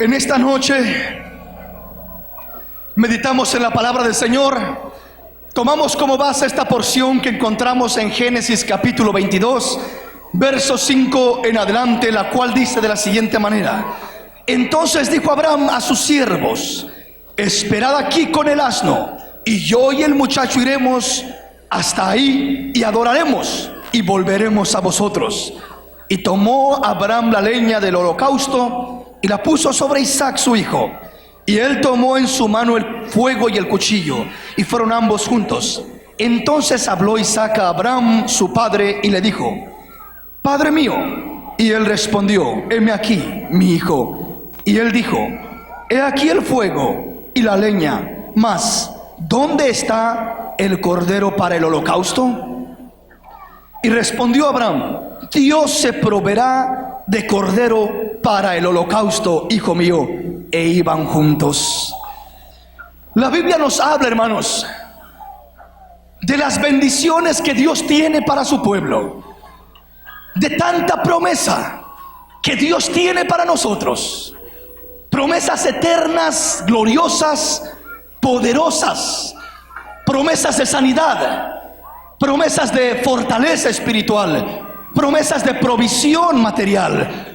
En esta noche meditamos en la palabra del Señor. Tomamos como base esta porción que encontramos en Génesis capítulo 22, verso 5 en adelante, la cual dice de la siguiente manera: entonces dijo Abraham a sus siervos: esperad aquí con el asno, y yo y el muchacho iremos hasta ahí y adoraremos, y volveremos a vosotros. Y tomó Abraham la leña del holocausto y la puso sobre Isaac su hijo, y él tomó en su mano el fuego y el cuchillo, y fueron ambos juntos. Entonces habló Isaac a Abraham su padre y le dijo: Padre mío. Y él respondió: heme aquí, mi hijo. Y él dijo: he aquí el fuego y la leña, mas ¿dónde está el cordero para el holocausto? Y respondió Abraham: Dios se proveerá de cordero para el holocausto, hijo mío. E iban juntos. La Biblia nos habla, hermanos, de las bendiciones que Dios tiene para su pueblo, de tanta promesa que Dios tiene para nosotros, promesas eternas, gloriosas, poderosas, promesas de sanidad, promesas de fortaleza espiritual, promesas de provisión material,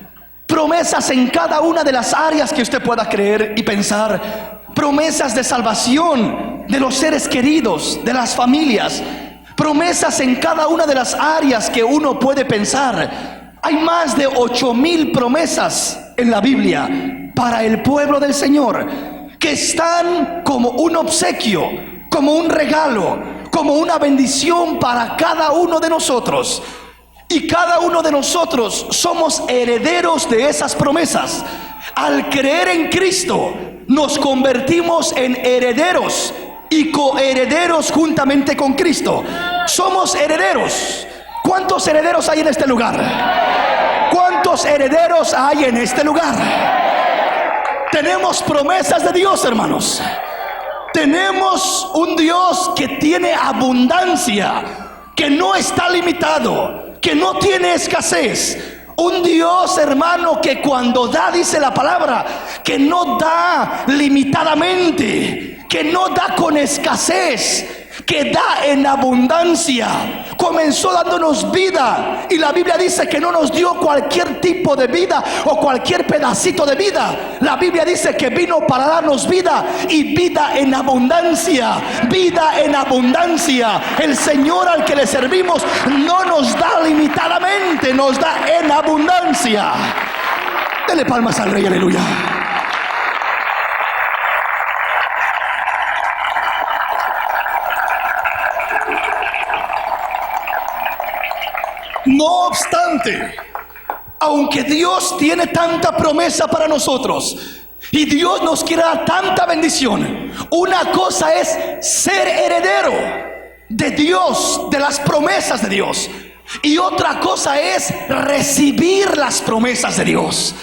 promesas en cada una de las áreas que usted pueda creer y pensar, promesas de salvación de los seres queridos, de las familias, promesas en cada una de las áreas que uno puede pensar. Hay más de 8,000 promesas en la Biblia para el pueblo del Señor, que están como un obsequio, como un regalo, como una bendición para cada uno de nosotros. Y cada uno de nosotros somos herederos de esas promesas. Al creer en Cristo, nos convertimos en herederos y coherederos juntamente con Cristo. Somos herederos. ¿Cuántos herederos hay en este lugar? ¿Cuántos herederos hay en este lugar? Tenemos promesas de Dios, hermanos. Tenemos un Dios que tiene abundancia, que no está limitado, que no tiene escasez. Un Dios, hermano, que cuando da, dice la palabra, que no da limitadamente, que no da con escasez, que da en abundancia. Comenzó dándonos vida, y la Biblia dice que no nos dio cualquier tipo de vida o cualquier pedacito de vida. La Biblia dice que vino para darnos vida, y vida en abundancia. Vida en abundancia. El Señor al que le servimos no nos da limitadamente, nos da en abundancia. Dele palmas al Rey, aleluya. No obstante, aunque Dios tiene tanta promesa para nosotros y Dios nos quiere dar tanta bendición, una cosa es ser heredero de Dios, de las promesas de Dios, y otra cosa es recibir las promesas de Dios.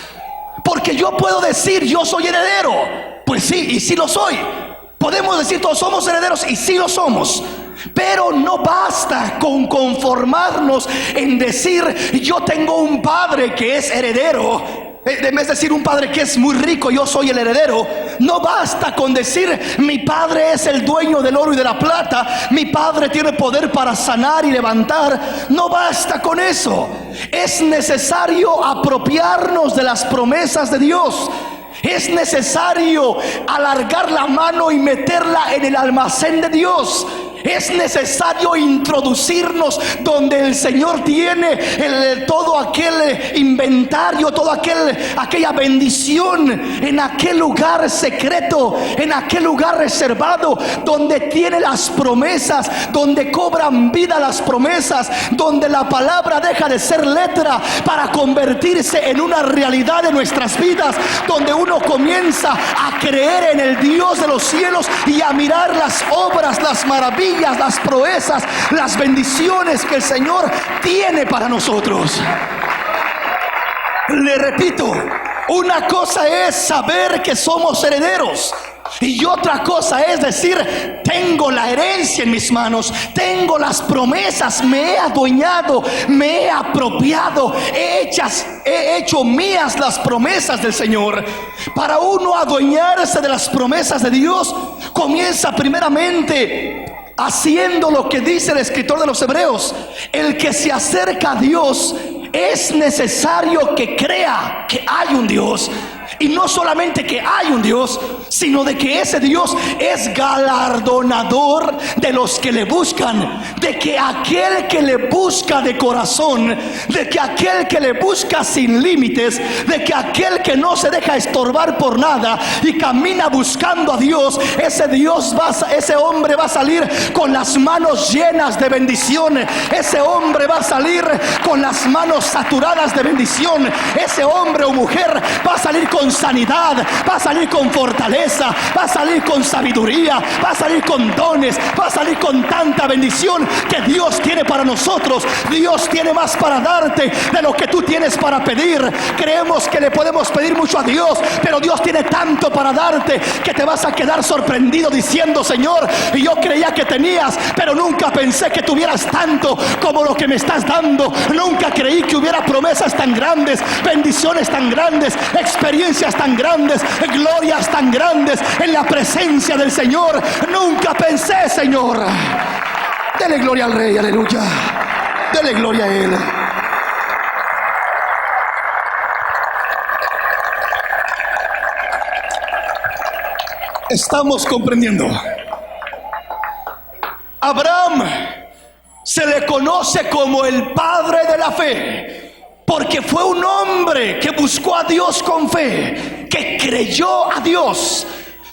Porque yo puedo decir: yo soy heredero. Pues sí, y sí lo soy. Podemos decir: todos somos herederos, y sí lo somos. Pero no basta con conformarnos en decir: yo tengo un padre que es heredero. En vez de decir un padre que es muy rico, yo soy el heredero. No basta con decir: mi padre es el dueño del oro y de la plata, mi padre tiene poder para sanar y levantar. No basta con eso. Es necesario apropiarnos de las promesas de Dios. Es necesario alargar la mano y meterla en el almacén de Dios. Es necesario introducirnos donde el Señor tiene todo aquel inventario, toda aquella bendición, en aquel lugar secreto, en aquel lugar reservado, donde tiene las promesas, donde cobran vida las promesas, donde la palabra deja de ser letra para convertirse en una realidad de nuestras vidas, donde uno comienza a creer en el Dios de los cielos y a mirar las obras, las maravillas, las proezas, las bendiciones que el Señor tiene para nosotros. Le repito, una cosa es saber que somos herederos, Y otra cosa es decir, tengo la herencia en mis manos, tengo las promesas, me he adueñado, me he apropiado, he hecho mías las promesas del Señor. Para uno adueñarse de las promesas de Dios, comienza primeramente haciendo lo que dice el escritor de los Hebreos: el que se acerca a Dios es necesario que crea que hay un Dios. Y no solamente que hay un Dios, sino de que ese Dios es galardonador de los que le buscan. De que aquel que le busca de corazón, de que aquel que le busca sin límites, de que aquel que no se deja estorbar por nada y camina buscando a Dios, ese hombre va a salir con las manos llenas de bendición. Ese hombre va a salir con las manos saturadas de bendición. Ese hombre o mujer va a salir con sanidad, va a salir con fortaleza, va a salir con sabiduría, va a salir con dones, va a salir con tanta bendición que Dios tiene para nosotros. Dios tiene más para darte de lo que tú tienes para pedir. Creemos que le podemos pedir mucho a Dios, pero Dios tiene tanto para darte que te vas a quedar sorprendido diciendo: Señor, yo creía que tenías, pero nunca pensé que tuvieras tanto como lo que me estás dando. Nunca creí que hubiera promesas tan grandes, bendiciones tan grandes, experiencias tan grandes, glorias tan grandes en la presencia del Señor. Nunca pensé, Señor. Dele gloria al Rey, aleluya. Dele gloria a Él. Estamos comprendiendo. Abraham se le conoce como el padre de la fe, porque fue un hombre que buscó a Dios con fe, que creyó a Dios.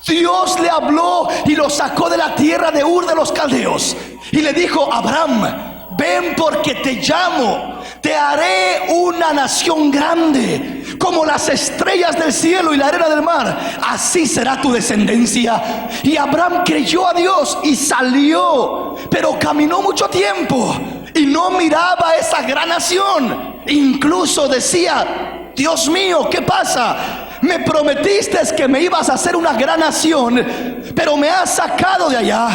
Dios le habló y lo sacó de la tierra de Ur de los Caldeos y le dijo: Abraham, ven porque te llamo, te haré una nación grande, como las estrellas del cielo y la arena del mar, así será tu descendencia. Y Abraham creyó a Dios y salió, pero caminó mucho tiempo y no miraba esa gran nación. Incluso decía: Dios mío, ¿qué pasa? Me prometiste que me ibas a hacer una gran nación, pero me has sacado de allá.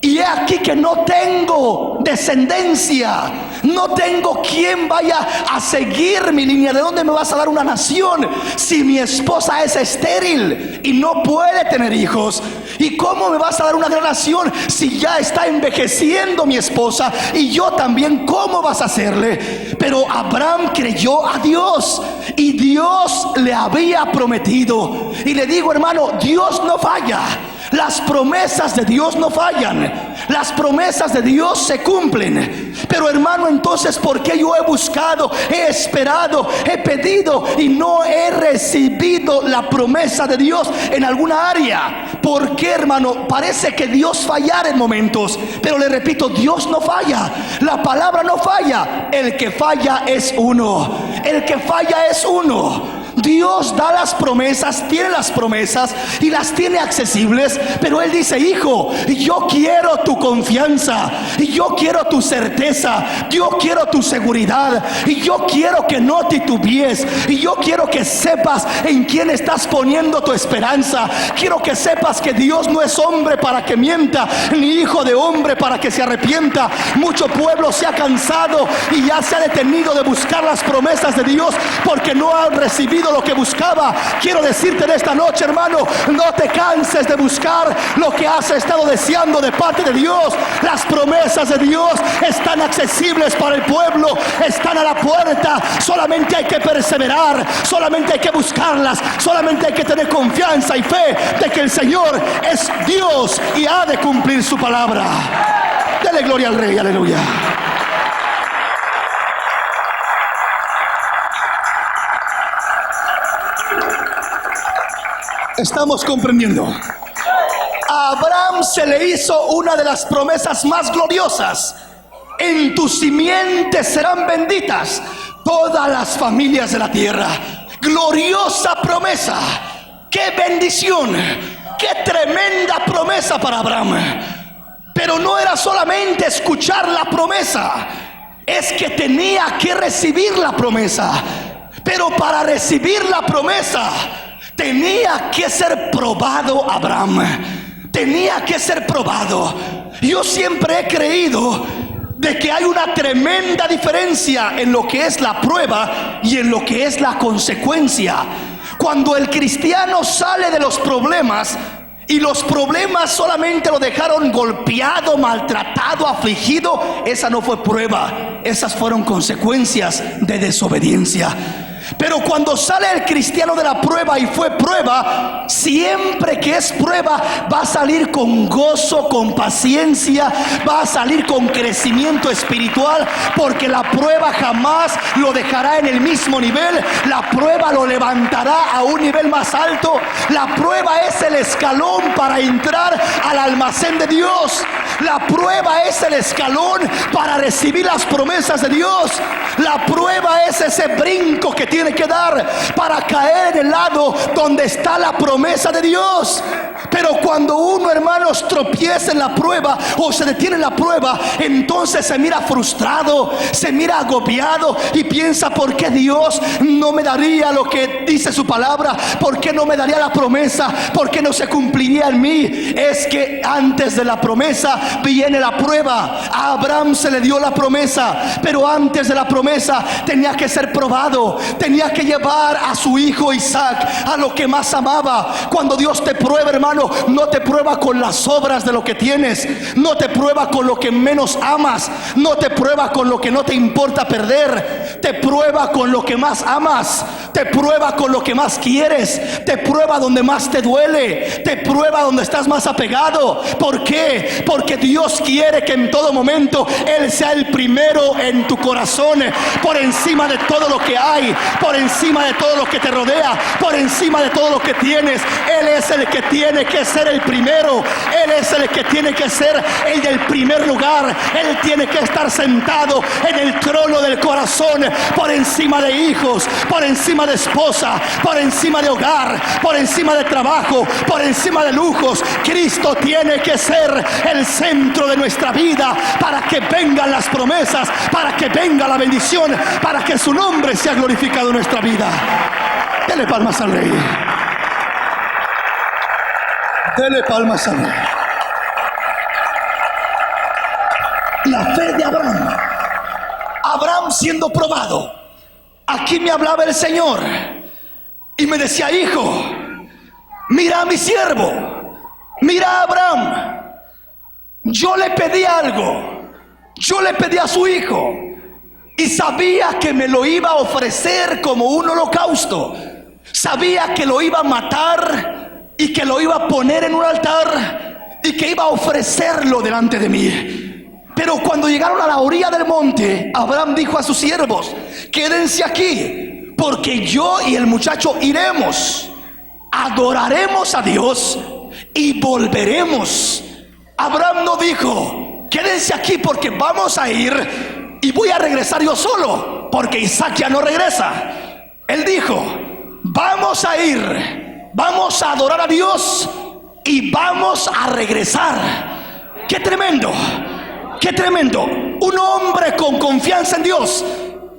Y he aquí que no tengo descendencia, no tengo quien vaya a seguir mi línea. ¿De dónde me vas a dar una nación si mi esposa es estéril y no puede tener hijos? ¿Y cómo me vas a dar una gran nación si ya está envejeciendo mi esposa y yo también? ¿Cómo vas a hacerle? Pero Abraham creyó a Dios y Dios le había prometido. Y le digo, hermano, Dios no falla. Las promesas de Dios no fallan. Las promesas de Dios se cumplen. Pero hermano, entonces, ¿por qué yo he buscado, he esperado, he pedido y no he recibido la promesa de Dios en alguna área? ¿Por qué, hermano? Parece que Dios fallara en momentos, pero le repito, Dios no falla. La palabra no falla. El que falla es uno. El que falla es uno. Dios da las promesas, tiene las promesas y las tiene accesibles, pero Él dice: hijo, yo quiero tu confianza, y yo quiero tu certeza, yo quiero tu seguridad, y yo quiero que no titubees, y yo quiero que sepas en quién estás poniendo tu esperanza. Quiero que sepas que Dios no es hombre para que mienta, ni hijo de hombre para que se arrepienta. Mucho pueblo se ha cansado y ya se ha detenido de buscar las promesas de Dios porque no han recibido lo que buscaba. Quiero decirte en esta noche, hermano, no te canses de buscar lo que has estado deseando de parte de Dios. Las promesas de Dios están accesibles para el pueblo, están a la puerta. Solamente hay que perseverar, solamente hay que buscarlas, solamente hay que tener confianza y fe de que el Señor es Dios y ha de cumplir su palabra. Dele gloria al Rey, aleluya. Estamos comprendiendo. A Abraham se le hizo una de las promesas más gloriosas: en tu simiente serán benditas todas las familias de la tierra. Gloriosa promesa. Qué bendición, qué tremenda promesa para Abraham. Pero no era solamente escuchar la promesa, es que tenía que recibir la promesa. Pero para recibir la promesa tenía que ser probado Abraham. Tenía que ser probado. Yo siempre he creído de que hay una tremenda diferencia en lo que es la prueba y en lo que es la consecuencia. Cuando el cristiano sale de los problemas y los problemas solamente lo dejaron golpeado, maltratado, afligido, esa no fue prueba, esas fueron consecuencias de desobediencia. Pero cuando sale el cristiano de la prueba y fue prueba, siempre que es prueba va a salir con gozo, con paciencia, va a salir con crecimiento espiritual, porque la prueba jamás lo dejará en el mismo nivel. La prueba lo levantará a un nivel más alto. La prueba es el escalón para entrar al almacén de Dios. La prueba es el escalón para recibir las promesas de Dios. La prueba es ese brinco que tiene que dar para caer en el lado donde está la promesa de Dios. Pero cuando uno, hermanos, tropieza en la prueba o se detiene en la prueba, entonces se mira frustrado, se mira agobiado y piensa: ¿por qué Dios no me daría lo que dice su palabra? ¿Por qué no me daría la promesa? ¿Por qué no se cumpliría en mí? Es que antes de la promesa viene la prueba. A Abraham se le dio la promesa, pero antes de la promesa tenía que ser probado. Tenía que llevar a su hijo Isaac a lo que más amaba. Cuando Dios te prueba, hermano, no te prueba con las obras de lo que tienes, no te prueba con lo que menos amas, no te prueba con lo que no te importa perder, te prueba con lo que más amas, te prueba con lo que más quieres, te prueba donde más te duele, te prueba donde estás más apegado. ¿Por qué? Porque Dios quiere que en todo momento Él sea el primero en tu corazón, por encima de todo lo que hay, por encima de todo lo que te rodea, por encima de todo lo que tienes. Él es el que tiene que ser el primero. Él es el que tiene que ser el del primer lugar. Él tiene que estar sentado en el trono del corazón, por encima de hijos, por encima de esposa, por encima de hogar, por encima de trabajo, por encima de lujos. Cristo tiene que ser el centro de nuestra vida, para que vengan las promesas, para que venga la bendición, para que su nombre sea glorificado en nuestra vida. Dele palmas al Rey. Dele palmas al Rey. La fe de Abraham. Abraham siendo probado. Aquí me hablaba el Señor y me decía: hijo, mira a mi siervo, mira a Abraham. Yo le pedí algo, yo le pedí a su hijo y sabía que me lo iba a ofrecer como un holocausto. Sabía que lo iba a matar y que lo iba a poner en un altar y que iba a ofrecerlo delante de mí. Pero cuando llegaron a la orilla del monte, Abraham dijo a sus siervos: quédense aquí, porque yo y el muchacho iremos, adoraremos a Dios y volveremos. Abraham no dijo: quédense aquí porque vamos a ir y voy a regresar yo solo, porque Isaac ya no regresa. Él dijo: vamos a ir, vamos a adorar a Dios y vamos a regresar. ¡Qué tremendo! ¡Qué tremendo! Un hombre con confianza en Dios.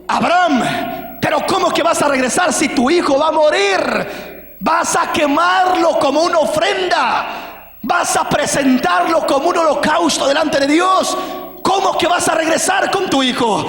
Abraham, pero ¿cómo que vas a regresar si tu hijo va a morir? Vas a quemarlo como una ofrenda, vas a presentarlo como un holocausto delante de Dios. ¿Cómo que vas a regresar con tu hijo?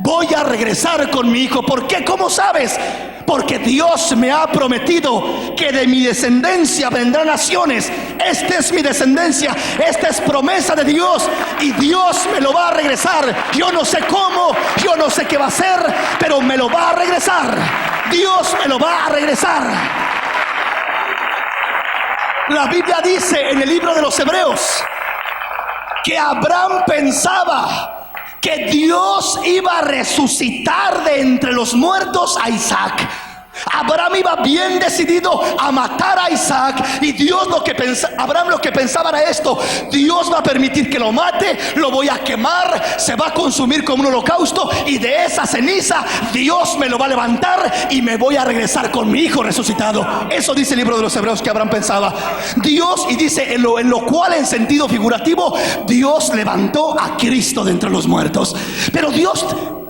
Voy a regresar con mi hijo. ¿Por qué? ¿Cómo sabes? Porque Dios me ha prometido que de mi descendencia vendrán naciones. Esta es mi descendencia, esta es promesa de Dios, y Dios me lo va a regresar. Yo no sé cómo, yo no sé qué va a hacer, pero me lo va a regresar. Dios me lo va a regresar. La Biblia dice en el libro de los Hebreos que Abraham pensaba que Dios iba a resucitar de entre los muertos a Isaac. Abraham iba bien decidido a matar a Isaac, y Dios Abraham lo que pensaba era esto: Dios va a permitir que lo mate, lo voy a quemar, se va a consumir como un holocausto, y de esa ceniza Dios me lo va a levantar y me voy a regresar con mi hijo resucitado. Eso dice el libro de los Hebreos que Abraham pensaba. Dios, y dice en lo cual, en sentido figurativo, Dios levantó a Cristo de entre los muertos. Pero Dios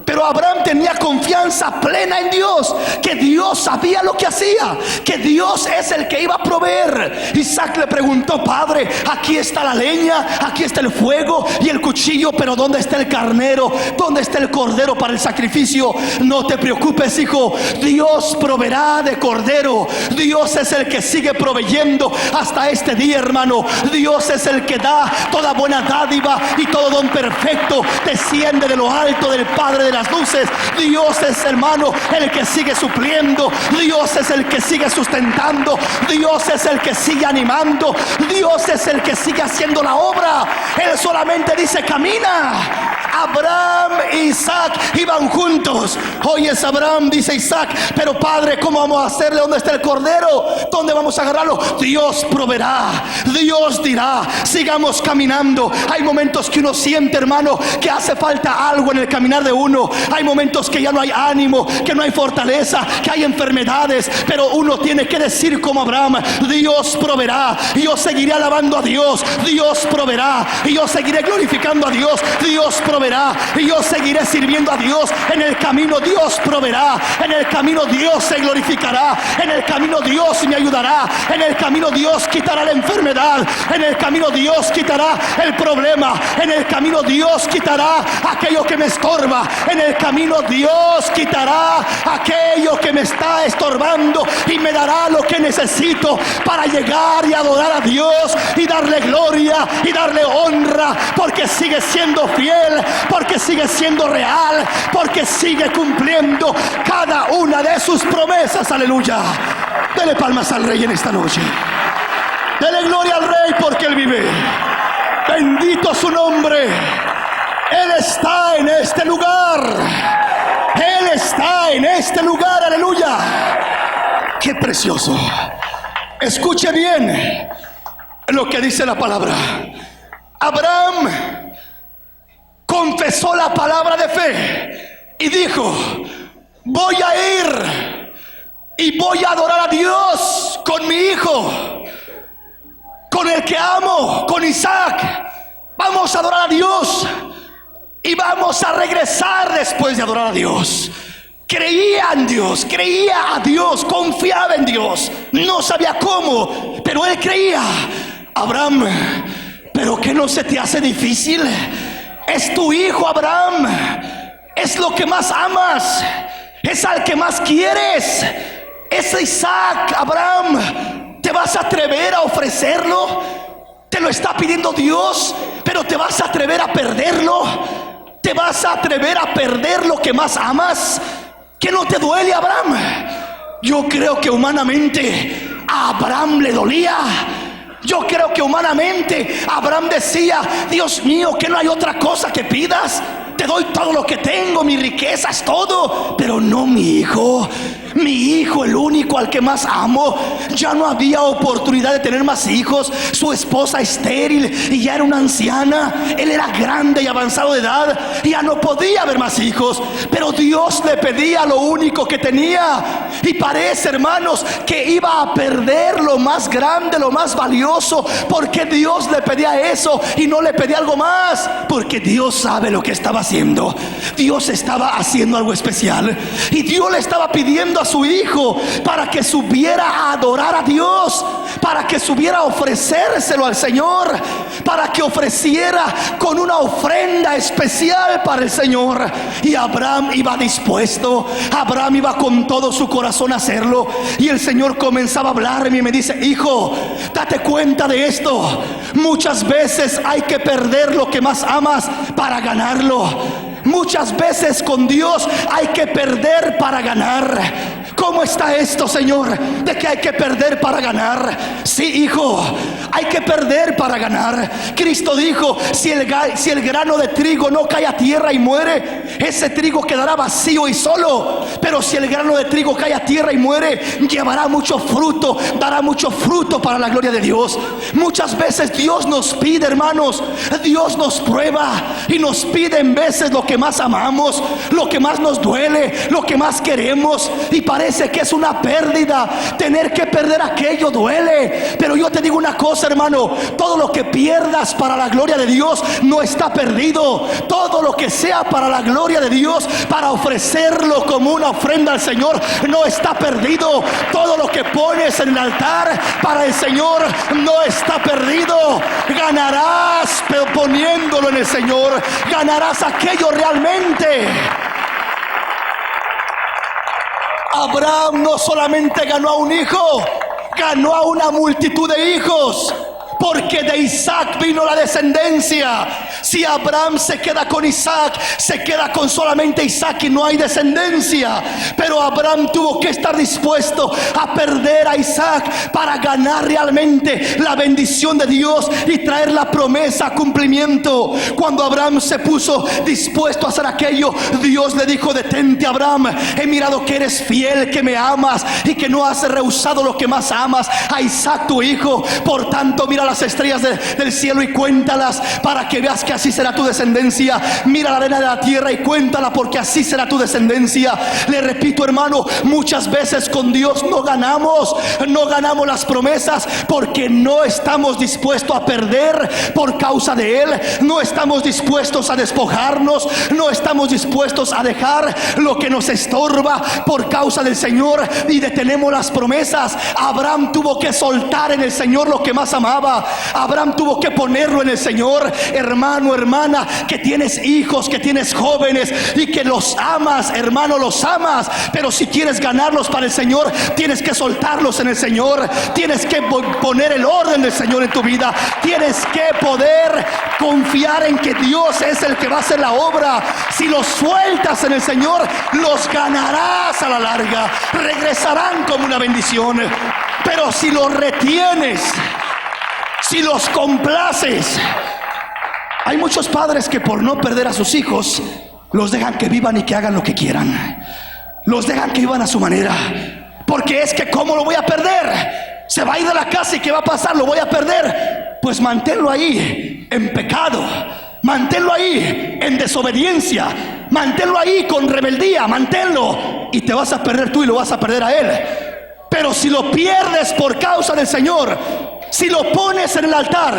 Pero Abraham tenía confianza plena en Dios, que Dios sabía lo que hacía, que Dios es el que iba a proveer. Isaac le preguntó: Padre, aquí está la leña, aquí está el fuego y el cuchillo, pero ¿dónde está el carnero? ¿Dónde está el cordero para el sacrificio? No te preocupes, hijo, Dios proveerá de cordero. Dios es el que sigue proveyendo hasta este día, hermano. Dios es el que da toda buena dádiva, y todo don perfecto desciende de lo alto del Padre de las luces. Dios es, hermano, el que sigue supliendo. Dios es el que sigue sustentando. Dios es el que sigue animando. Dios es el que sigue haciendo la obra. Él solamente dice: camina. Abraham e Isaac iban juntos. Oyes, Abraham, dice Isaac: pero Padre, ¿cómo vamos a hacerle? ¿Dónde está el cordero? ¿Dónde vamos a agarrarlo? Dios proveerá, Dios dirá. Sigamos caminando. Hay momentos que uno siente, hermano, que hace falta algo en el caminar de uno. Hay momentos que ya no hay ánimo, que no hay fortaleza, que hay enfermedades, pero uno tiene que decir como Abraham: Dios proveerá. Y yo seguiré alabando a Dios. Dios proveerá. Y yo seguiré glorificando a Dios. Dios proveerá. Y yo seguiré sirviendo a Dios. En el camino Dios proveerá. En el camino Dios se glorificará. En el camino Dios me ayudará. En el camino Dios quitará la enfermedad. En el camino Dios quitará el problema. En el camino Dios quitará aquello que me estorba. En el camino Dios quitará aquello que me está estorbando, y me dará lo que necesito para llegar y adorar a Dios y darle gloria y darle honra, porque sigue siendo fiel, porque sigue siendo real, porque sigue cumpliendo cada una de sus promesas. Aleluya. Dele palmas al Rey en esta noche. Dele gloria al Rey, porque Él vive. Bendito su nombre. Él está en este lugar. Él está en este lugar. Aleluya. Qué precioso. Escuche bien lo que dice la palabra. Abraham confesó la palabra de fe y dijo: voy a ir y voy a adorar a Dios con mi hijo, con el que amo, con Isaac. Vamos a adorar a Dios y vamos a regresar después de adorar a Dios. Creía en Dios, creía a Dios, confiaba en Dios. No sabía cómo, pero él creía. Abraham, ¿pero qué no se te hace difícil? Es tu hijo, Abraham. Es lo que más amas. Es al que más quieres. Es Isaac, Abraham. ¿Te vas a atrever a ofrecerlo? Te lo está pidiendo Dios, pero ¿te vas a atrever a perderlo? ¿Te vas a atrever a perder lo que más amas? ¿Que no te duele, Abraham? Yo creo que humanamente a Abraham le dolía. Yo creo que humanamente Abraham decía: Dios mío, que no hay otra cosa que pidas. Te doy todo lo que tengo, mi riqueza es todo, pero no mi hijo. Mi hijo, el único al que más amo. Ya no había oportunidad de tener más hijos. Su esposa estéril y ya era una anciana. Él era grande y avanzado de edad y ya no podía haber más hijos. Pero Dios le pedía lo único que tenía. Y parece, hermanos, que iba a perder lo más grande, lo más valioso. Porque Dios le pedía eso y no le pedía algo más. Porque Dios sabe lo que estaba haciendo. Dios estaba haciendo algo especial. Y Dios le estaba pidiendo a su hijo para que subiera a adorar a Dios, para que subiera a ofrecérselo al Señor, para que ofreciera con una ofrenda especial para el Señor. Y Abraham iba dispuesto. Abraham iba con todo su corazón a hacerlo. Y el Señor comenzaba a hablarme y me dice: hijo, date cuenta de esto. Muchas veces hay que perder lo que más amas para ganarlo. Muchas veces con Dios hay que perder para ganar. ¿Cómo está esto, Señor? ¿De que hay que perder para ganar? Sí, hijo, hay que perder para ganar. Cristo dijo: si el grano de trigo no cae a tierra y muere, ese trigo quedará vacío y solo. Pero si el grano de trigo cae a tierra y muere, llevará mucho fruto, dará mucho fruto para la gloria de Dios. Muchas veces Dios nos pide, hermanos, Dios nos prueba y nos pide en veces lo que más amamos, lo que más nos duele, lo que más queremos. Y parece dice que es una pérdida. Tener que perder aquello duele, pero yo te digo una cosa, hermano: todo lo que pierdas para la gloria de Dios no está perdido. Todo lo que sea para la gloria de Dios, para ofrecerlo como una ofrenda al Señor, no está perdido. Todo lo que pones en el altar para el Señor no está perdido. Ganarás poniéndolo en el Señor. Ganarás aquello realmente. Abraham no solamente ganó a un hijo, ganó a una multitud de hijos, porque de Isaac vino la descendencia. Si Abraham se queda con Isaac, se queda con solamente Isaac y no hay descendencia. Pero Abraham tuvo que estar dispuesto a perder a Isaac para ganar realmente la bendición de Dios y traer la promesa a cumplimiento. Cuando Abraham se puso dispuesto a hacer aquello, Dios le dijo: detente, Abraham, he mirado que eres fiel, que me amas y que no has rehusado lo que más amas, a Isaac tu hijo. Por tanto, mira las estrellas del cielo y cuéntalas, para que veas que así será tu descendencia. Mira la arena de la tierra y cuéntala, porque así será tu descendencia. Le repito, hermano, muchas veces con Dios no ganamos las promesas, porque no estamos dispuestos a perder por causa de Él. No estamos dispuestos a despojarnos, no estamos dispuestos a dejar lo que nos estorba por causa del Señor, y detenemos las promesas. Abraham tuvo que soltar en el Señor lo que más amaba. Abraham tuvo que ponerlo en el Señor. Hermano, hermana, que tienes hijos, que tienes jóvenes y que los amas, hermano, los amas, pero si quieres ganarlos para el Señor, tienes que soltarlos en el Señor. Tienes que poner el orden del Señor en tu vida. Tienes que poder confiar en que Dios es el que va a hacer la obra. Si los sueltas en el Señor, los ganarás a la larga, regresarán como una bendición. Pero si los retienes, si los complaces, hay muchos padres que por no perder a sus hijos, los dejan que vivan y que hagan lo que quieran. Los dejan que vivan a su manera, porque es que ¿cómo lo voy a perder? Se va a ir de la casa y ¿qué va a pasar? Lo voy a perder. Pues manténlo ahí en pecado, manténlo ahí en desobediencia, manténlo ahí con rebeldía, manténlo, y te vas a perder tú y lo vas a perder a él. Pero si lo pierdes por causa del Señor, si lo pones en el altar,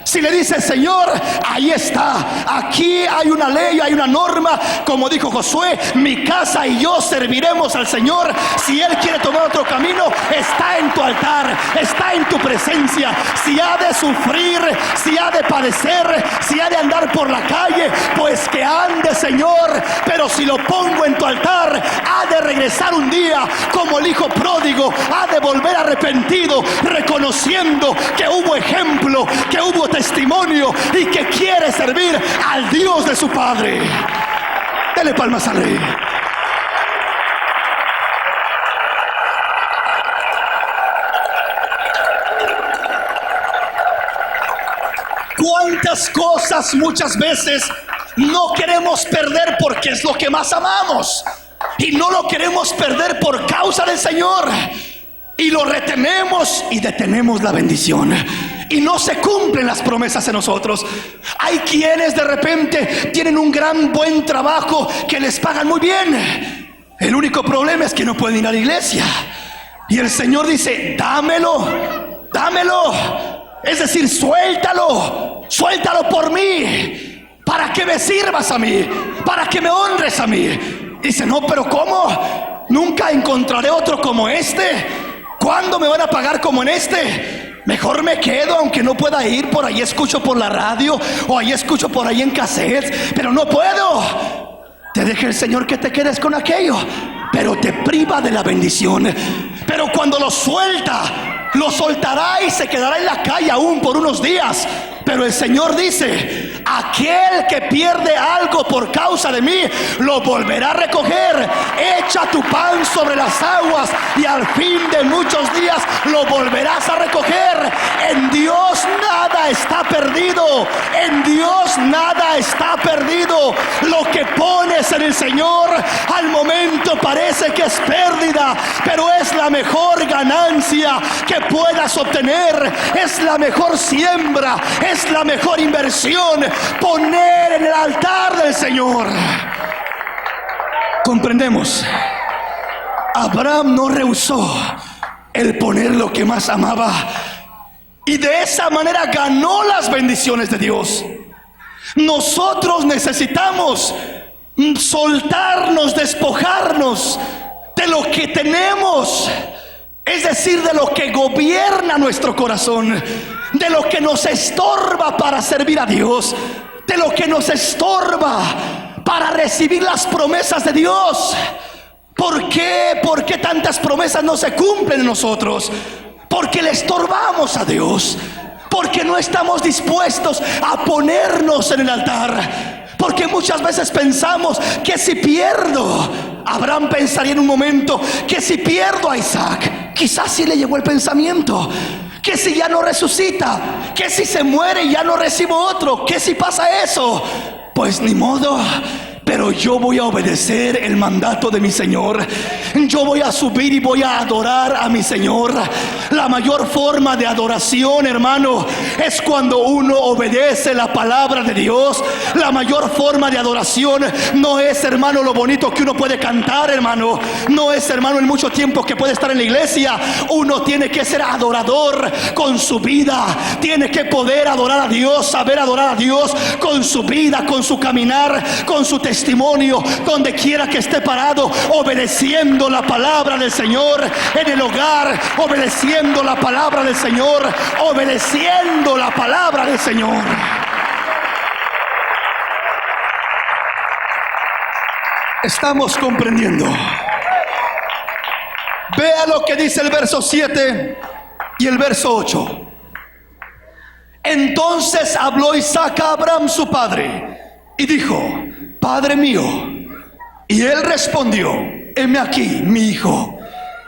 si le dices: Señor, ahí está, aquí hay una ley, hay una norma, como dijo Josué, mi casa y yo serviremos al Señor. Si Él quiere tomar otro camino, está en tu altar, está en tu presencia. Si ha de sufrir, si ha de padecer, si ha de andar por la calle, pues que ande, Señor. Pero si lo pongo en tu altar, ha de regresar un día como el hijo pródigo, ha de volver arrepentido, reconociendo que hubo ejemplo, que hubo testimonio y que quiere servir al Dios de su padre. Dele palmas al Rey. ¿Cuántas cosas muchas veces no queremos perder porque es lo que más amamos? Y no lo queremos perder por causa del Señor, y lo retenemos y detenemos la bendición, y no se cumplen las promesas en nosotros. Hay quienes de repente tienen un buen trabajo que les pagan muy bien. El único problema es que no pueden ir a la iglesia, y el Señor dice: dámelo, dámelo. Es decir, suéltalo por mí, para que me sirvas a mí, para que me honres a mí. Dice: no, pero ¿cómo? Nunca encontraré otro como este. ¿Cuándo me van a pagar como en este? Mejor me quedo, aunque no pueda ir. Por ahí escucho por la radio, o ahí escucho por ahí en cassettes, pero no puedo. Te deja el Señor que te quedes con aquello, pero te priva de la bendición. Pero cuando lo suelta, lo soltará y se quedará en la calle aún por unos días. Pero el Señor dice: aquel que pierde algo por causa de mí, lo volverá a recoger. Echa tu pan sobre las aguas y al fin de muchos días lo volverás a recoger. En Dios nada está perdido. En Dios nada está perdido. Lo que pones en el Señor al momento parece que es pérdida, pero es la mejor ganancia que puedas obtener. Es la mejor siembra, es la mejor inversión, poner en el altar del Señor. Comprendemos Abraham no rehusó el poner lo que más amaba, y de esa manera ganó las bendiciones de Dios. Nosotros necesitamos soltarnos, despojarnos de lo que tenemos, es decir, de lo que gobierna nuestro corazón, de lo que nos estorba para servir a Dios, de lo que nos estorba para recibir las promesas de Dios. ¿Por qué? ¿Por qué tantas promesas no se cumplen en nosotros? Porque le estorbamos a Dios, porque no estamos dispuestos a ponernos en el altar, porque muchas veces pensamos que si pierdo, Abraham pensaría en un momento que si pierdo a Isaac, quizás sí le llegó el pensamiento, que si ya no resucita, que si se muere y ya no recibo otro, que si pasa eso, pues ni modo. Pero yo voy a obedecer el mandato de mi Señor. Yo voy a subir y voy a adorar a mi Señor. La mayor forma de adoración, hermano, es cuando uno obedece la palabra de Dios. La mayor forma de adoración no es, hermano, lo bonito que uno puede cantar, hermano. No es, hermano, el mucho tiempo que puede estar en la iglesia. Uno tiene que ser adorador con su vida. Tiene que poder adorar a Dios, saber adorar a Dios con su vida, con su caminar, con su testimonio, donde quiera que esté parado, obedeciendo la palabra del Señor, en el hogar, obedeciendo la palabra del Señor, obedeciendo la palabra del Señor. Estamos comprendiendo. Vea lo que dice el verso 7 y el verso 8. Entonces habló Isaac a Abraham su padre y dijo: Padre mío. Y él respondió: heme aquí, mi hijo.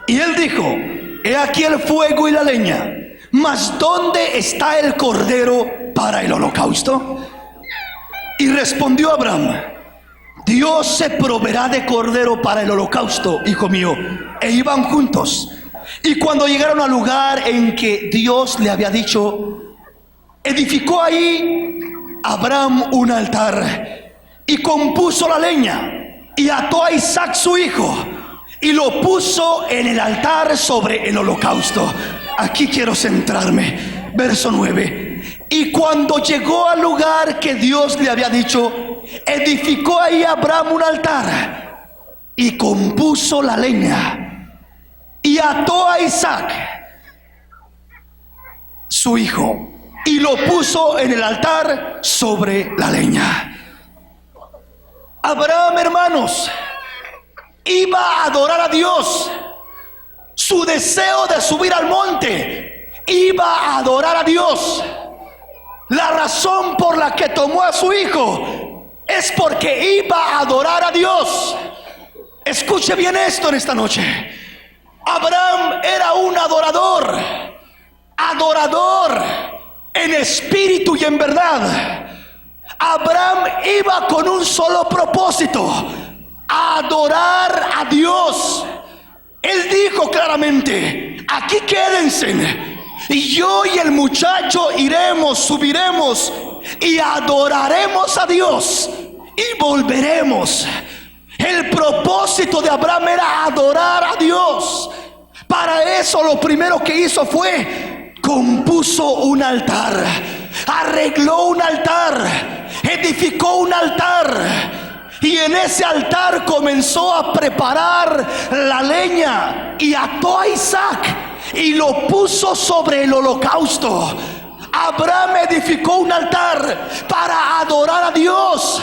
Y él dijo: he aquí el fuego y la leña, mas ¿dónde está el cordero para el holocausto? Y respondió Abraham: Dios se proveerá de cordero para el holocausto, hijo mío. E iban juntos. Y cuando llegaron al lugar en que Dios le había dicho, edificó ahí Abraham un altar y compuso la leña y ató a Isaac su hijo y lo puso en el altar sobre el holocausto. Aquí quiero centrarme. Verso 9. Y cuando llegó al lugar que Dios le había dicho, edificó ahí Abraham un altar y compuso la leña y ató a Isaac su hijo y lo puso en el altar sobre la leña. Abraham, hermanos, iba a adorar a Dios. Su deseo de subir al monte, iba a adorar a Dios. La razón por la que tomó a su hijo es porque iba a adorar a Dios. Escuche bien esto en esta noche. Abraham era un adorador, adorador en espíritu y en verdad. Abraham iba con un solo propósito: a adorar a Dios. Él dijo claramente: aquí quédense, y yo y el muchacho iremos, subiremos y adoraremos a Dios y volveremos. El propósito de Abraham era adorar a Dios. Para eso lo primero que hizo fue compuso un altar, arregló un altar, edificó un altar, y en ese altar comenzó a preparar la leña y ató a Isaac y lo puso sobre el holocausto. Abraham edificó un altar para adorar a Dios.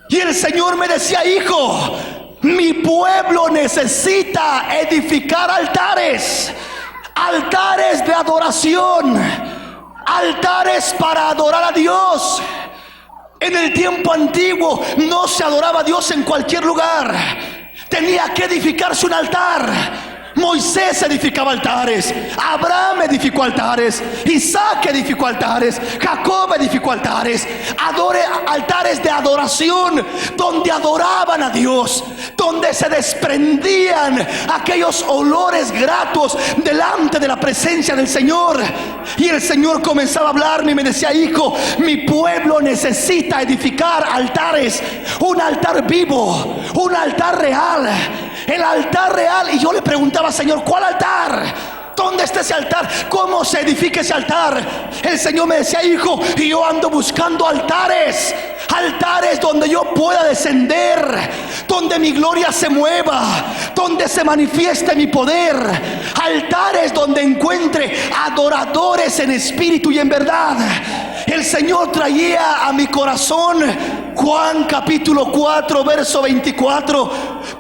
Y el Señor me decía: hijo, mi pueblo necesita edificar altares, altares de adoración, altares para adorar a Dios. En el tiempo antiguo no se adoraba a Dios en cualquier lugar. Tenía que edificarse un altar. Moisés edificaba altares, Abraham edificó altares, Isaac edificó altares, Jacob edificó altares, altares de adoración, donde adoraban a Dios, donde se desprendían aquellos olores gratos delante de la presencia del Señor. Y el Señor comenzaba a hablarme y me decía: hijo, mi pueblo necesita edificar altares, un altar vivo, un altar real. el altar real. Y yo le preguntaba, Señor, ¿cuál altar? ¿Dónde está ese altar? ¿Cómo se edifica ese altar? El Señor me decía, hijo, y yo ando buscando altares. Altares donde yo pueda descender, donde mi gloria se mueva, donde se manifieste mi poder. Altares donde encuentre adoradores en espíritu y en verdad. El Señor traía a mi corazón Juan capítulo 4 verso 24,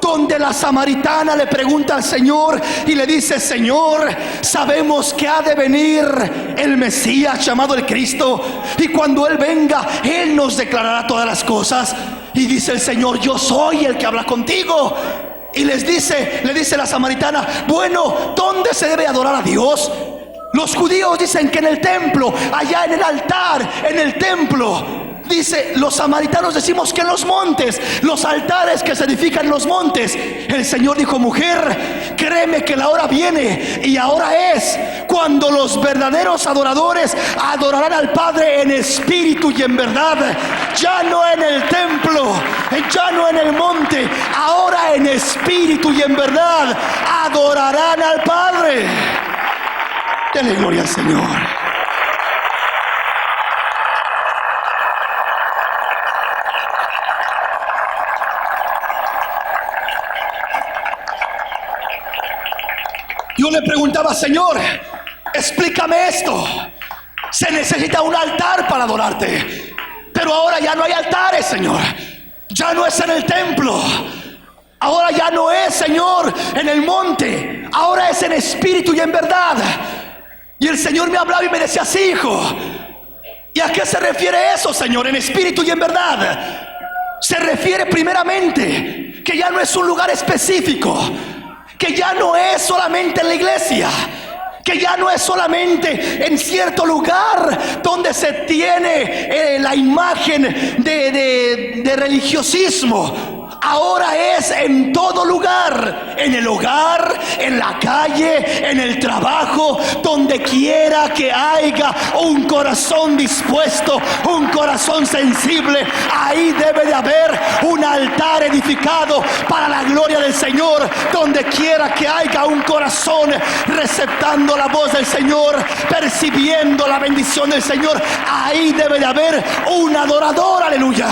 donde la samaritana le pregunta al Señor y le dice, Señor, sabemos que ha de venir el Mesías llamado el Cristo, y cuando Él venga, Él nos declarará todas las cosas. Y dice el Señor, yo soy el que habla contigo. Y le dice la samaritana, bueno, ¿dónde se debe adorar a Dios? Los judíos dicen que en el templo, allá en el altar, en el templo. Dice, los samaritanos decimos que en los montes, los altares que se edifican en los montes. El Señor dijo, mujer, créeme que la hora viene, y ahora es, cuando los verdaderos adoradores adorarán al Padre en espíritu y en verdad. Ya no en el templo, ya no en el monte, ahora en espíritu y en verdad adorarán al Padre. Dele gloria al Señor. Yo le preguntaba, Señor, explícame esto. Se necesita un altar para adorarte, pero ahora ya no hay altares, Señor. Ya no es en el templo. Ahora ya no es, Señor, en el monte. Ahora es en espíritu y en verdad. Y el Señor me hablaba y me decía, sí, hijo. ¿Y a qué se refiere eso, Señor? En espíritu y en verdad. Se refiere primeramente que ya no es un lugar específico, que ya no es solamente en la iglesia, que ya no es solamente en cierto lugar donde se tiene la imagen de religiosismo. Ahora es en todo lugar, en el hogar, en la calle, en el trabajo, donde quiera que haya un corazón dispuesto, un corazón sensible, ahí debe de haber un altar edificado para la gloria del Señor. Donde quiera que haya un corazón receptando la voz del Señor, percibiendo la bendición del Señor, ahí debe de haber un adorador, aleluya.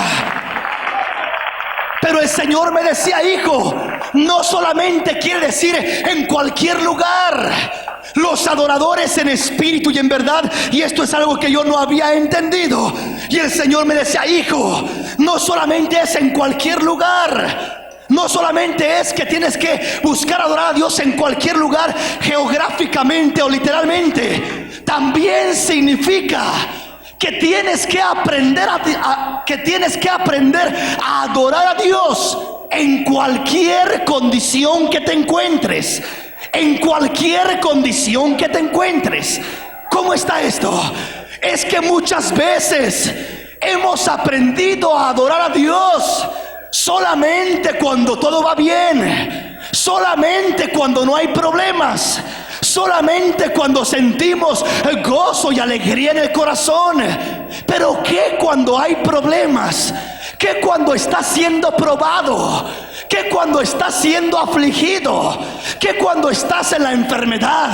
Pero el Señor me decía, hijo, no solamente quiere decir en cualquier lugar. Los adoradores en espíritu y en verdad, y esto es algo que yo no había entendido. Y el Señor me decía, hijo, no solamente es en cualquier lugar. No solamente es que tienes que buscar adorar a Dios en cualquier lugar, geográficamente o literalmente. También significa que tienes que aprender a adorar a Dios en cualquier condición que te encuentres. En cualquier condición que te encuentres. ¿Cómo está esto? Es que muchas veces hemos aprendido a adorar a Dios solamente cuando todo va bien, solamente cuando no hay problemas, solamente cuando sentimos gozo y alegría en el corazón. Pero ¿qué cuando hay problemas? ¿Qué cuando estás siendo probado? ¿Qué cuando estás siendo afligido? ¿Qué cuando estás en la enfermedad?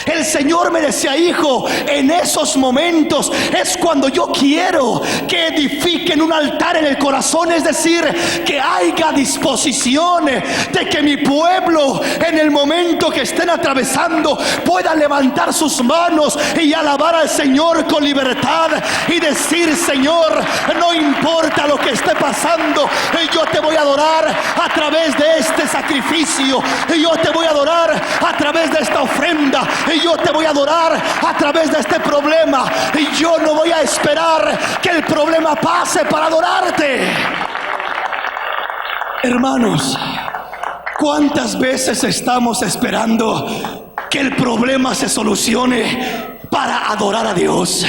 El Señor me decía, hijo, en esos momentos es cuando yo quiero que edifiquen un altar en el corazón. Es decir, que haya disposición de que mi pueblo, en el momento que estén atravesando, pueda levantar sus manos y alabar al Señor con libertad y decir, Señor, no importa lo que esté pasando, yo te voy a adorar a través de este sacrificio, yo te voy a adorar a través de esta ofrenda, yo te voy a adorar a través de este problema, y yo no voy a esperar que el problema pase para adorarte. Hermanos, ¿cuántas veces estamos esperando que el problema se solucione para adorar a Dios?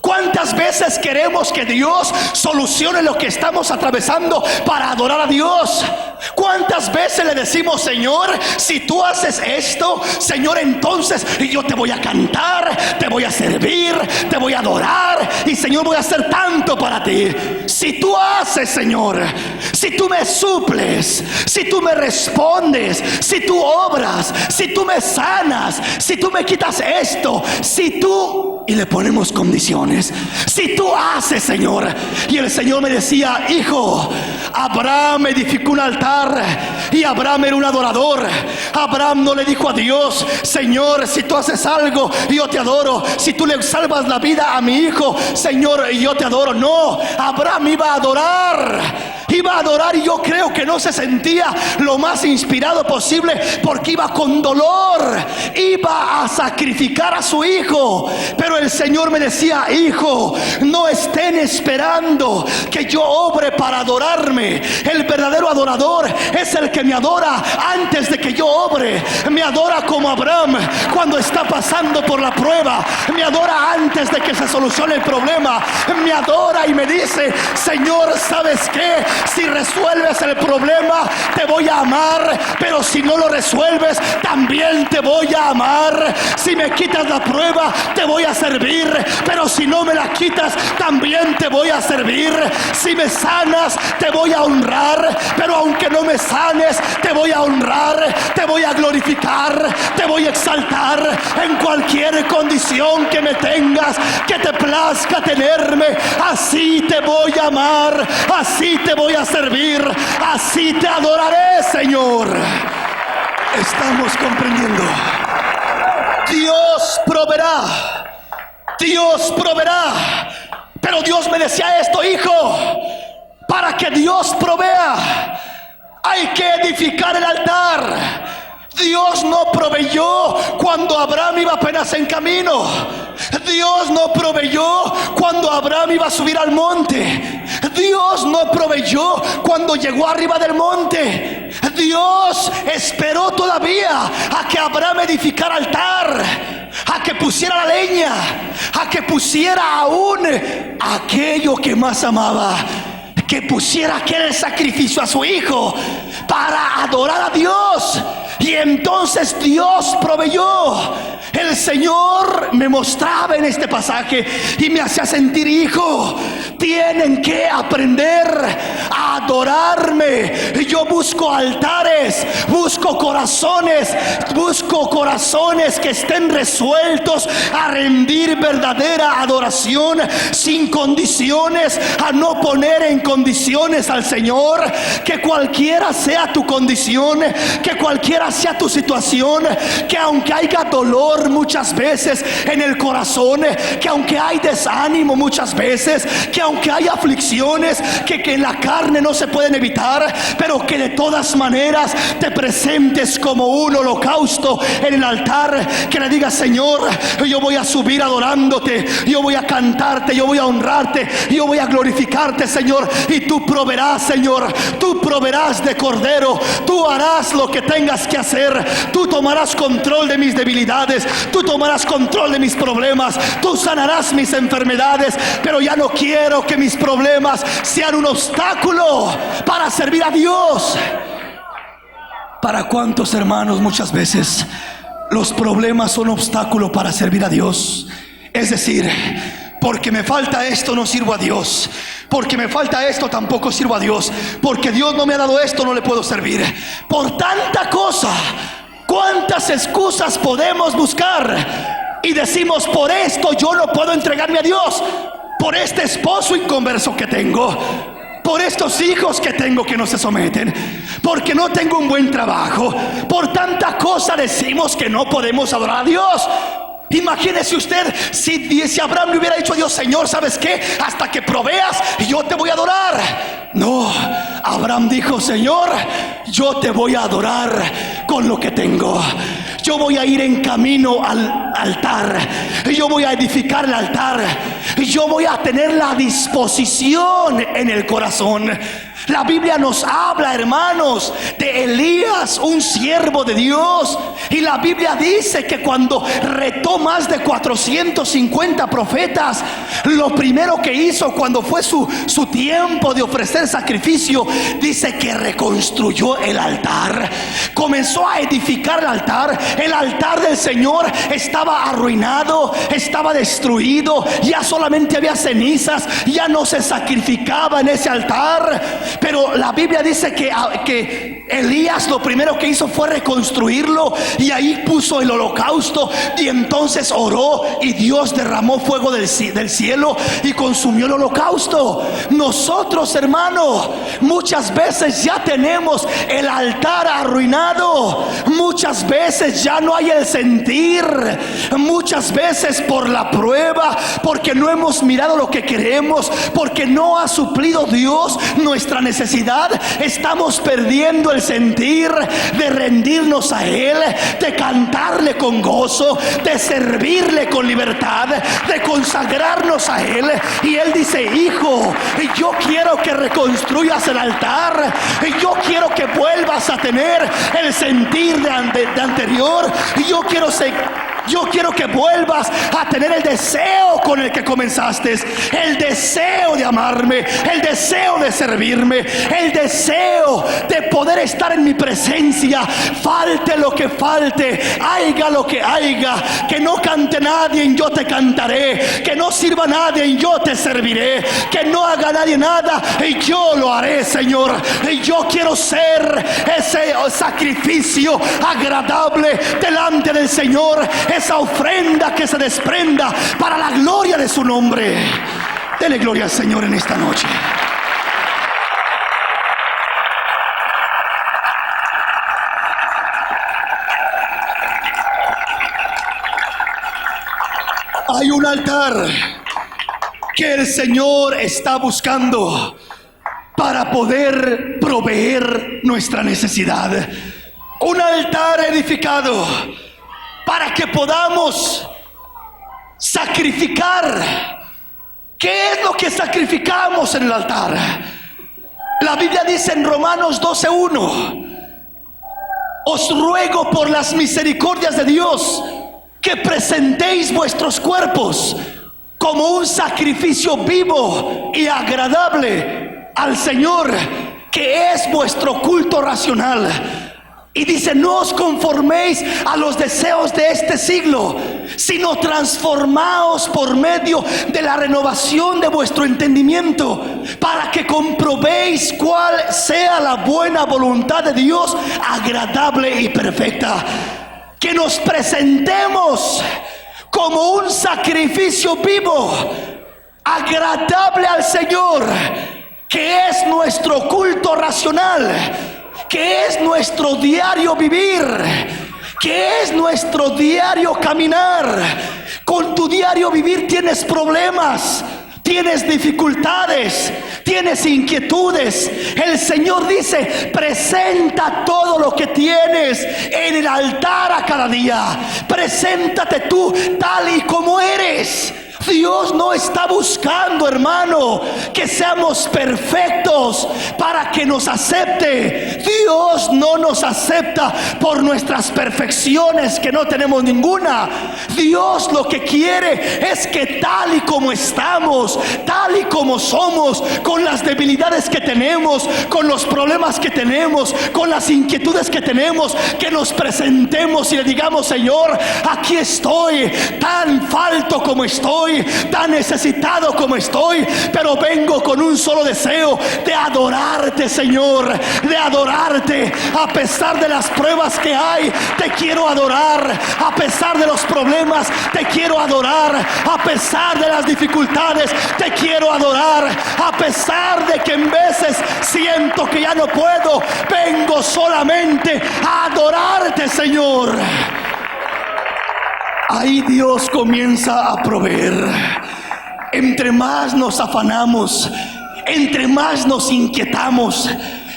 ¿Cuántas veces queremos que Dios solucione lo que estamos atravesando para adorar a Dios? ¿Cuántas veces le decimos, Señor, si tú haces esto, Señor, entonces yo te voy a cantar, te voy a servir, te voy a adorar, y Señor, voy a hacer tanto para ti? Si tú haces, Señor, si tú me suples, si tú me respondes, si tú obras, si tú me sanas, si tú me quitas esto, si tú... Y le ponemos condiciones. Si tú haces, Señor. Y el Señor me decía, hijo, Abraham edificó un altar y Abraham era un adorador. Abraham no le dijo a Dios, Señor, si tú haces algo, yo te adoro. Si tú le salvas la vida a mi hijo, Señor, yo te adoro. No, Abraham iba a adorar. Iba a adorar, y yo creo que no se sentía lo más inspirado posible, porque iba con dolor, iba a sacrificar a su hijo. Pero el Señor me decía, hijo, no estén esperando que yo obre para adorarme. El verdadero adorador es el que me adora antes de que yo obre. Me adora como Abraham cuando está pasando por la prueba. Me adora antes de que se solucione el problema. Me adora y me dice, Señor, ¿sabes qué? Si resuelves el problema, te voy a amar, pero si no lo resuelves, también te voy a amar. Si me quitas la prueba, te voy a servir, pero si no me la quitas, también te voy a servir. Si me sanas, te voy a honrar, pero aunque no me sanes, te voy a honrar, te voy a glorificar, te voy a exaltar en cualquier condición que me tengas, que te plazca tenerme. Así te voy a amar, así te voy a servir, así te adoraré, Señor. Estamos comprendiendo. Dios proveerá, Dios proveerá. Pero Dios me decía esto, hijo, para que Dios provea, hay que edificar el altar. Dios no proveyó cuando Abraham iba apenas en camino. Dios no proveyó cuando Abraham iba a subir al monte. Dios no proveyó cuando llegó arriba del monte. Dios esperó todavía a que Abraham edificara altar, a que pusiera la leña, a que pusiera aún aquello que más amaba, que pusiera aquel sacrificio a su hijo para adorar a Dios. Y entonces Dios proveyó. El Señor me mostraba en este pasaje y me hacía sentir, hijo, tienen que aprender a adorarme. Yo busco altares, busco corazones que estén resueltos a rendir verdadera adoración sin condiciones, a no poner en condiciones al Señor. Que cualquiera sea tu condición, que cualquiera sea tu situación, que aunque haya dolor muchas veces en el corazón, que aunque hay desánimo muchas veces, que aunque hay aflicciones que en la carne no se pueden evitar, pero que de todas maneras te presentes como un holocausto en el altar, que le digas, Señor, yo voy a subir adorándote, yo voy a cantarte, yo voy a honrarte, yo voy a glorificarte, Señor, y tú proveerás, Señor, tú proveerás de cordero, tú harás lo que tengas que hacer, tú tomarás control de mis debilidades, tú tomarás control de mis problemas, tú sanarás mis enfermedades. Pero ya no quiero que mis problemas sean un obstáculo para servir a Dios. ¿Para cuántos, hermanos, muchas veces los problemas son obstáculo para servir a Dios? Es decir, porque me falta esto no sirvo a Dios, porque me falta esto tampoco sirvo a Dios, porque Dios no me ha dado esto no le puedo servir. Por tanta cosa, ¿cuántas excusas podemos buscar? Y decimos, por esto yo no puedo entregarme a Dios, por este esposo inconverso que tengo, por estos hijos que tengo que no se someten, porque no tengo un buen trabajo. Por tanta cosa decimos que no podemos adorar a Dios. Imagínese usted si Abraham le hubiera dicho a Dios, Señor, ¿sabes qué? Hasta que proveas yo te voy a adorar. No, Abraham dijo, Señor, yo te voy a adorar con lo que tengo. Yo voy a ir en camino al altar, yo voy a edificar el altar, yo voy a tener la disposición en el corazón. La Biblia nos habla, hermanos, de Elías, un siervo de Dios. Y la Biblia dice que cuando retó más de 450 profetas, lo primero que hizo cuando fue su tiempo de ofrecer sacrificio, dice que reconstruyó el altar. Comenzó a edificar el altar. El altar del Señor estaba arruinado, estaba destruido, ya solamente había cenizas, ya no se sacrificaba en ese altar. Pero la Biblia dice que Elías lo primero que hizo fue reconstruirlo, y ahí puso el holocausto, y entonces oró y Dios derramó fuego del cielo y consumió el holocausto. Nosotros, hermano, muchas veces ya tenemos el altar arruinado, muchas veces ya no hay el sentir, muchas veces por la prueba, porque no hemos mirado lo que queremos, porque no ha suplido Dios nuestra necesidad, estamos perdiendo el sentir de rendirnos a Él, de cantarle con gozo, de servirle con libertad, de consagrarnos a Él. Y Él dice: hijo, yo quiero que reconstruyas el altar, yo quiero que vuelvas a tener el sentir de anterior, yo quiero que vuelvas a tener el deseo con el que comenzaste, el deseo de amarme, el deseo de servirme, el deseo de poder estar en mi presencia, falte lo que falte, haiga lo que haiga, que no cante nadie, yo te cantaré, que no sirva nadie, yo te serviré, que no haga nadie nada, y yo lo haré, Señor. Y yo quiero ser ese sacrificio agradable delante del Señor, esa ofrenda que se desprenda para la gloria de su nombre. Dele gloria al Señor en esta noche. Hay un altar que el Señor está buscando para poder proveer nuestra necesidad. Un altar edificado para que podamos sacrificar. ¿Qué es lo que sacrificamos en el altar? La Biblia dice en Romanos 12:1: os ruego por las misericordias de Dios que presentéis vuestros cuerpos como un sacrificio vivo y agradable al Señor, que es vuestro culto racional. Y dice: no os conforméis a los deseos de este siglo, sino transformaos por medio de la renovación de vuestro entendimiento, para que comprobéis cuál sea la buena voluntad de Dios, agradable y perfecta. Que nos presentemos como un sacrificio vivo, agradable al Señor, que es nuestro culto racional, que es nuestro diario vivir, que es nuestro diario caminar. Con tu diario vivir tienes problemas, tienes dificultades, tienes inquietudes. El Señor dice: presenta todo lo que tienes en el altar a cada día. Preséntate tú tal y como eres. Dios no está buscando, hermano, que seamos perfectos para que nos acepte. Dios no nos acepta por nuestras perfecciones, que no tenemos ninguna. Dios lo que quiere es que tal y como estamos, tal y como somos, con las debilidades que tenemos, con los problemas que tenemos, con las inquietudes que tenemos, que nos presentemos y le digamos: Señor, aquí estoy, tan falto como estoy, tan necesitado como estoy, pero vengo con un solo deseo: de adorarte, Señor, de adorarte. A pesar de las pruebas que hay, te quiero adorar. A pesar de los problemas, te quiero adorar. A pesar de las dificultades, te quiero adorar. A pesar de que en veces siento que ya no puedo, vengo solamente a adorarte, Señor. Ahí Dios comienza a proveer. Entre más nos afanamos, entre más nos inquietamos,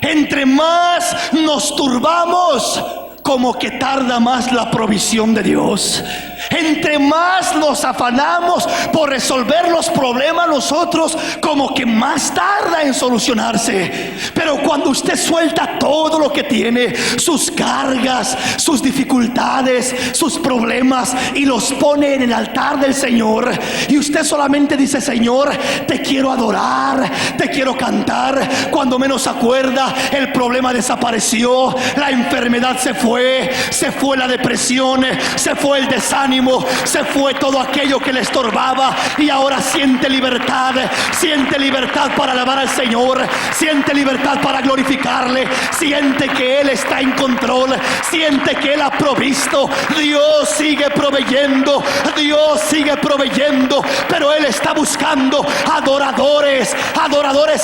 entre más nos turbamos, como que tarda más la provisión de Dios. Entre más nos afanamos por resolver los problemas nosotros, como que más tarda en solucionarse. Pero cuando usted suelta todo lo que tiene, sus cargas, sus dificultades, sus problemas, y los pone en el altar del Señor, y usted solamente dice: Señor, te quiero adorar, te quiero cantar. Cuando menos acuerda, el problema desapareció, la enfermedad se fue la depresión, se fue el desánimo, se fue todo aquello que le estorbaba, y ahora siente libertad para alabar al Señor, siente libertad para glorificarle, siente que Él está en control, siente que Él ha provisto. Dios sigue proveyendo, pero Él está buscando adoradores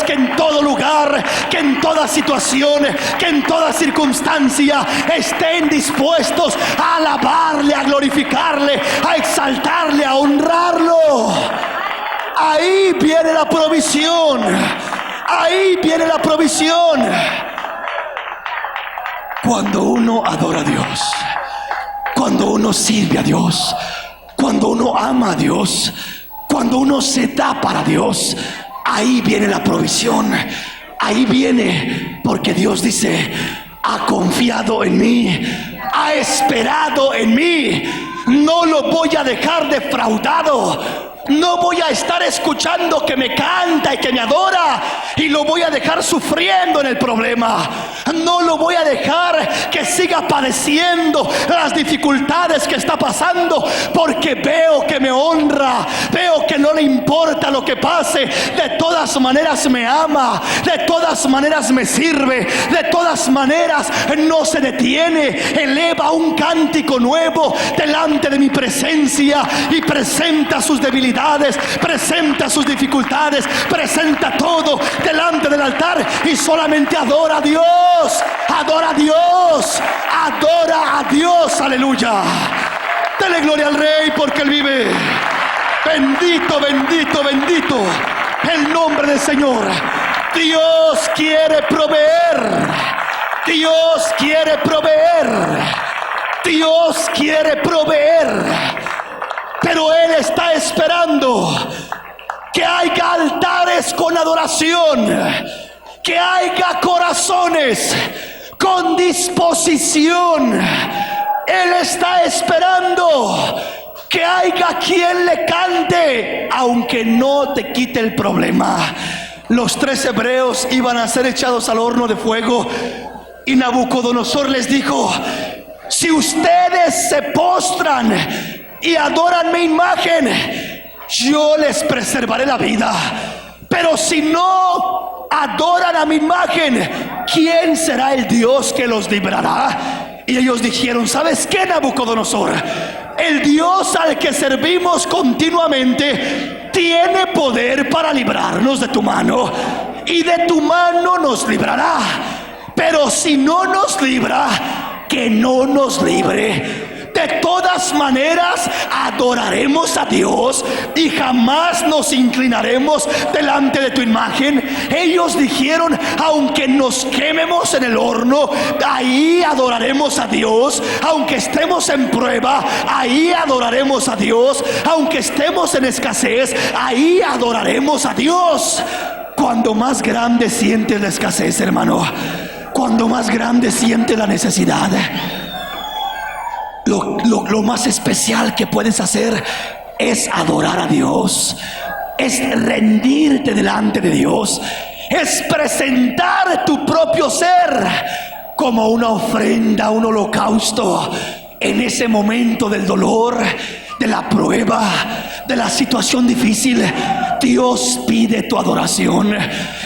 que en todo lugar, que en toda situación, que en toda circunstancia estén dispuestos a alabarle, a glorificarle, a exaltarle, a honrarlo. Ahí viene la provisión. Ahí viene la provisión. Cuando uno adora a Dios, cuando uno sirve a Dios, cuando uno ama a Dios, cuando uno se da para Dios, ahí viene la provisión. Ahí viene, porque Dios dice: ha confiado en mí, ha esperado en mí, no lo voy a dejar defraudado. No voy a estar escuchando que me canta y que me adora y lo voy a dejar sufriendo en el problema. No lo voy a dejar que siga padeciendo las dificultades que está pasando, porque veo que me honra, veo que no le importa lo que pase. De todas maneras me ama, de todas maneras me sirve, de todas maneras no se detiene. Eleva un cántico nuevo delante de mi presencia y presenta sus debilidades, presenta sus dificultades, presenta todo delante del altar y solamente adora a Dios, adora a Dios, adora a Dios. Aleluya. Dele gloria al Rey, porque Él vive. Bendito, bendito, bendito el nombre del Señor. Dios quiere proveer, Dios quiere proveer, Dios quiere proveer. Pero Él está esperando que haya altares con adoración, que haya corazones con disposición. Él está esperando que haya quien le cante, aunque no te quite el problema. Los 3 hebreos iban a ser echados al horno de fuego, y Nabucodonosor les dijo: si ustedes se postran y adoran mi imagen, yo les preservaré la vida. Pero si no adoran a mi imagen, ¿quién será el Dios que los librará? Y ellos dijeron: ¿sabes qué, Nabucodonosor? El Dios al que servimos continuamente tiene poder para librarnos de tu mano, y de tu mano nos librará. Pero si no nos libra, que no nos libre. De todas maneras adoraremos a Dios y jamás nos inclinaremos delante de tu imagen. Ellos dijeron: aunque nos quememos en el horno, ahí adoraremos a Dios. Aunque estemos en prueba, ahí adoraremos a Dios. Aunque estemos en escasez, ahí adoraremos a Dios. Cuando más grande sientes la escasez, hermano, cuando más grande sientes la necesidad, lo más especial que puedes hacer es adorar a Dios, es rendirte delante de Dios, es presentar tu propio ser como una ofrenda, un holocausto. En ese momento del dolor, de la prueba, de la situación difícil, Dios pide tu adoración.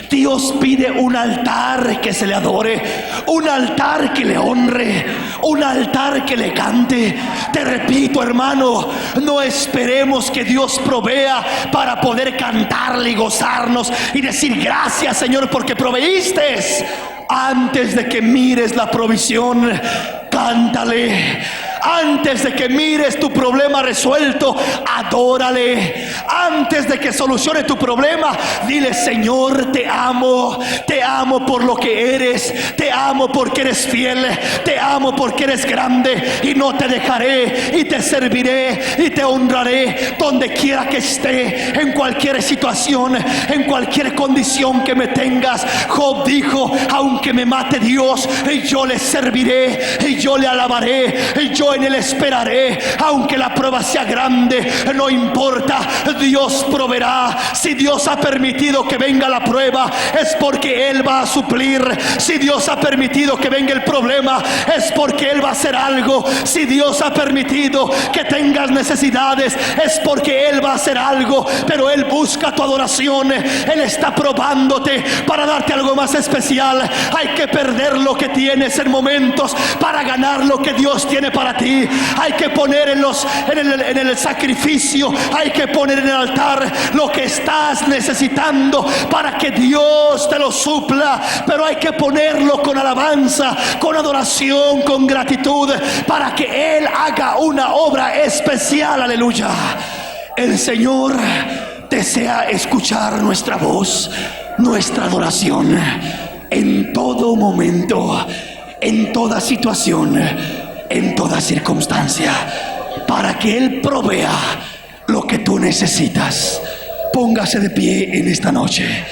Dios pide un altar que se le adore, un altar que le honre, un altar que le cante. Te repito, hermano, no esperemos que Dios provea para poder cantarle y gozarnos y decir: gracias, Señor, porque proveíste. Antes de que mires la provisión, cántale. Antes de que mires tu problema resuelto, adórale. antes de que solucione tu problema, dile: Señor, te amo por lo que eres, te amo porque eres fiel, te amo porque eres grande, y no te dejaré, y te serviré y te honraré donde quiera que esté, en cualquier situación, en cualquier condición que me tengas. Job dijo: aunque me mate Dios, yo le serviré, y yo le alabaré, y yo en él esperaré. Aunque la prueba sea grande, no importa, Dios proveerá. Si Dios ha permitido que venga la prueba, es porque Él va a suplir. Si Dios ha permitido que venga el problema, es porque Él va a hacer algo. Si Dios ha permitido que tengas necesidades, es porque Él va a hacer algo. Pero Él busca tu adoración. Él está probándote para darte algo más especial. Hay que perder lo que tienes en momentos para ganar lo que Dios tiene para ti. Hay que poner en el sacrificio, hay que poner en el altar lo que estás necesitando para que Dios te lo supla. Pero hay que ponerlo con alabanza, con adoración, con gratitud, para que Él haga una obra especial. Aleluya. El Señor desea escuchar nuestra voz, nuestra adoración, en todo momento, en toda situación, en toda circunstancia, para que Él provea lo que tú necesitas. Póngase de pie en esta noche.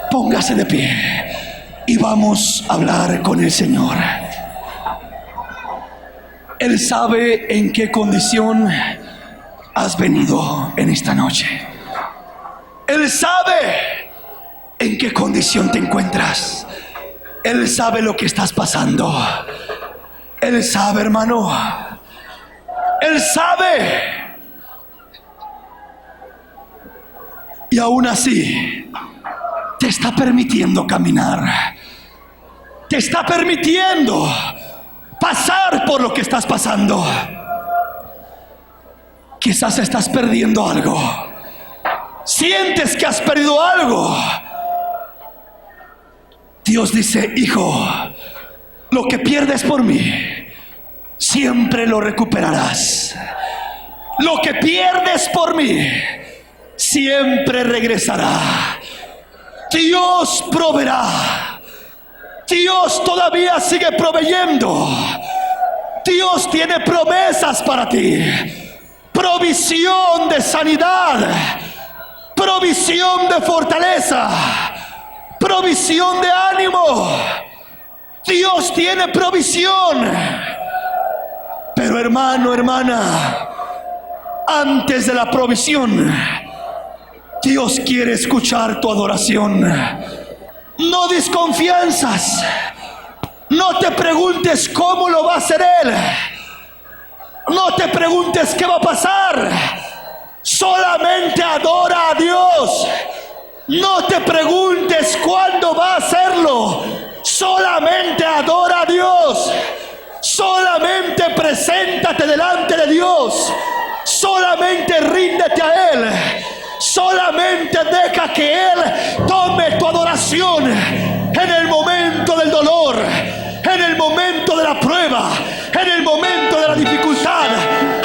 Póngase de pie y vamos a hablar con el Señor. Él sabe en qué condición has venido en esta noche. Él sabe en qué condición te encuentras. Él sabe lo que estás pasando. Él sabe, hermano. Él sabe. Y aún así te está permitiendo caminar. Te está permitiendo pasar por lo que estás pasando. Quizás estás perdiendo algo. Sientes que has perdido algo. Dios dice: hijo, lo que pierdes por mí, siempre lo recuperarás. Lo que pierdes por mí, siempre regresará. Dios proveerá. Dios todavía sigue proveyendo. Dios tiene promesas para ti. Provisión de sanidad, provisión de fortaleza, provisión de ánimo. Dios tiene provisión. Pero hermano, hermana, antes de la provisión, Dios quiere escuchar tu adoración. No desconfianzas. No te preguntes cómo lo va a hacer Él. No te preguntes qué va a pasar. Solamente adora a Dios. No te preguntes cuándo va a hacerlo. Solamente adora a Dios. Solamente preséntate delante de Dios. Solamente ríndete a Él. Solamente deja que Él tome tu adoración en el momento del dolor, en el momento de la prueba, en el momento de la dificultad.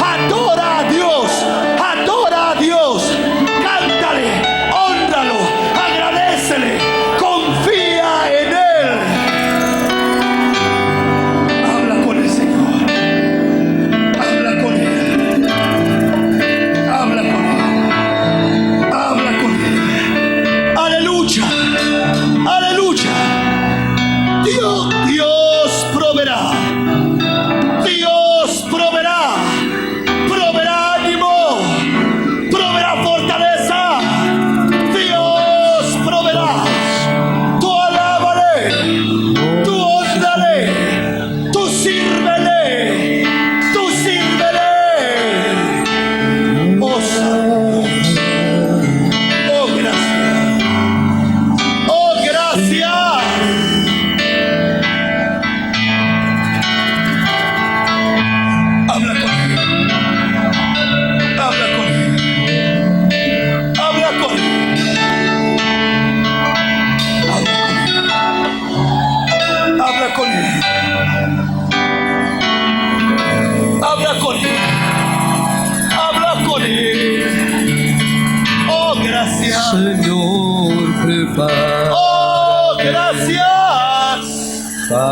Adora a Dios, adora a Dios. Cántale, hónralo, agradécele, confía en Él. Habla con el Señor, habla con Él, habla con Él, habla con Él. Aleluya, aleluya. Dios proveerá. Dios proveerá.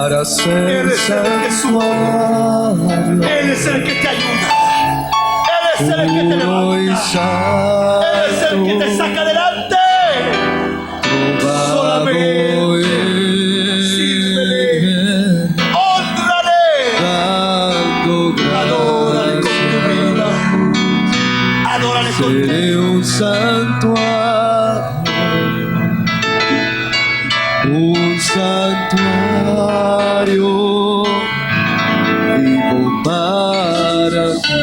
para ser Él es el que sube. santuario. Él es el que te ayuda. Él es el que te Puro y levanta. Él es el que te santo, saca adelante. probado Solamente sírvele. en Honrale. dando Adórale con tu vida. Adórale con tu vida. seré un santuario vivo para ti.